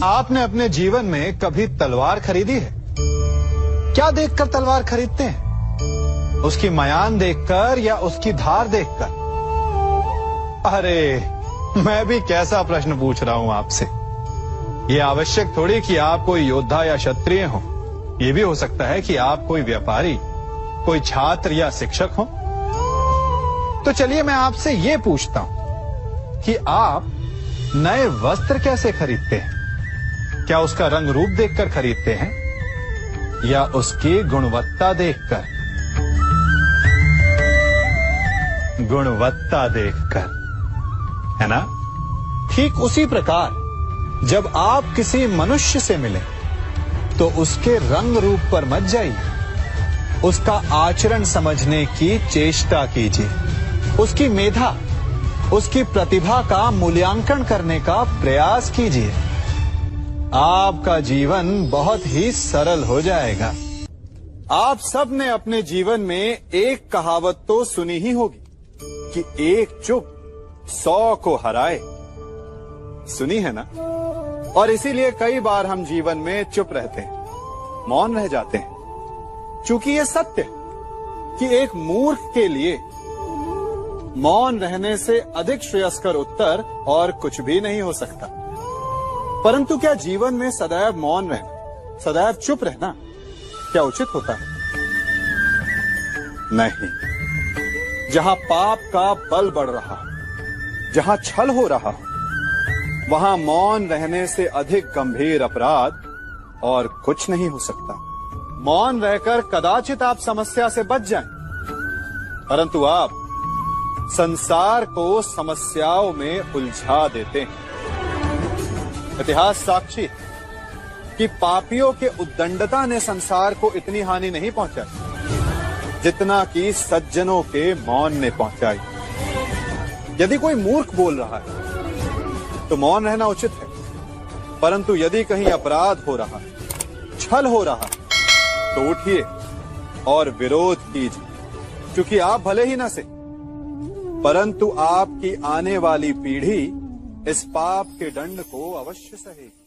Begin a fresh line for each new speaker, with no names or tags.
आपने अपने जीवन में कभी तलवार खरीदी है? क्या देखकर तलवार खरीदते हैं? उसकी मयान देखकर या उसकी धार देखकर? अरे, मैं भी कैसा प्रश्न पूछ रहा हूं आपसे। ये आवश्यक थोड़ी कि आप कोई योद्धा या क्षत्रिय हो। ये भी हो सकता है कि आप कोई व्यापारी, कोई छात्र या शिक्षक हो। तो चलिए मैं आपसे ये पूछता हूं कि आप नए वस्त्र कैसे खरीदते हैं? क्या उसका रंग रूप देखकर खरीदते हैं या उसकी गुणवत्ता देखकर? गुणवत्ता देखकर, है ना? ठीक उसी प्रकार जब आप किसी मनुष्य से मिले तो उसके रंग रूप पर मत जाइए, उसका आचरण समझने की चेष्टा कीजिए, उसकी मेधा, उसकी प्रतिभा का मूल्यांकन करने का प्रयास कीजिए। आपका जीवन बहुत ही सरल हो जाएगा। आप सब ने अपने जीवन में एक कहावत तो सुनी ही होगी कि एक चुप 100 को हराए। सुनी है ना? और इसीलिए कई बार हम जीवन में चुप रहते हैं, मौन रह जाते हैं, क्योंकि ये सत्य है कि एक मूर्ख के लिए मौन रहने से अधिक श्रेयस्कर उत्तर और कुछ भी नहीं हो सकता। परंतु क्या जीवन में सदैव मौन रहना, सदैव चुप रहना क्या उचित होता है? नहीं। जहां पाप का बल बढ़ रहा, जहां छल हो रहा, वहां मौन रहने से अधिक गंभीर अपराध और कुछ नहीं हो सकता। मौन रहकर कदाचित आप समस्या से बच जाएं, परंतु आप संसार को समस्याओं में उलझा देते हैं। इतिहास साक्षी है कि पापियों के उद्दंडता ने संसार को इतनी हानि नहीं पहुंचाई जितना कि सज्जनों के मौन ने पहुंचाई। यदि कोई मूर्ख बोल रहा है तो मौन रहना उचित है, परंतु यदि कहीं अपराध हो रहा, छल हो रहा, तो उठिए और विरोध कीजिए, क्योंकि आप भले ही न से, परंतु आपकी आने वाली पीढ़ी इस पाप के दंड को अवश्य सहेगी।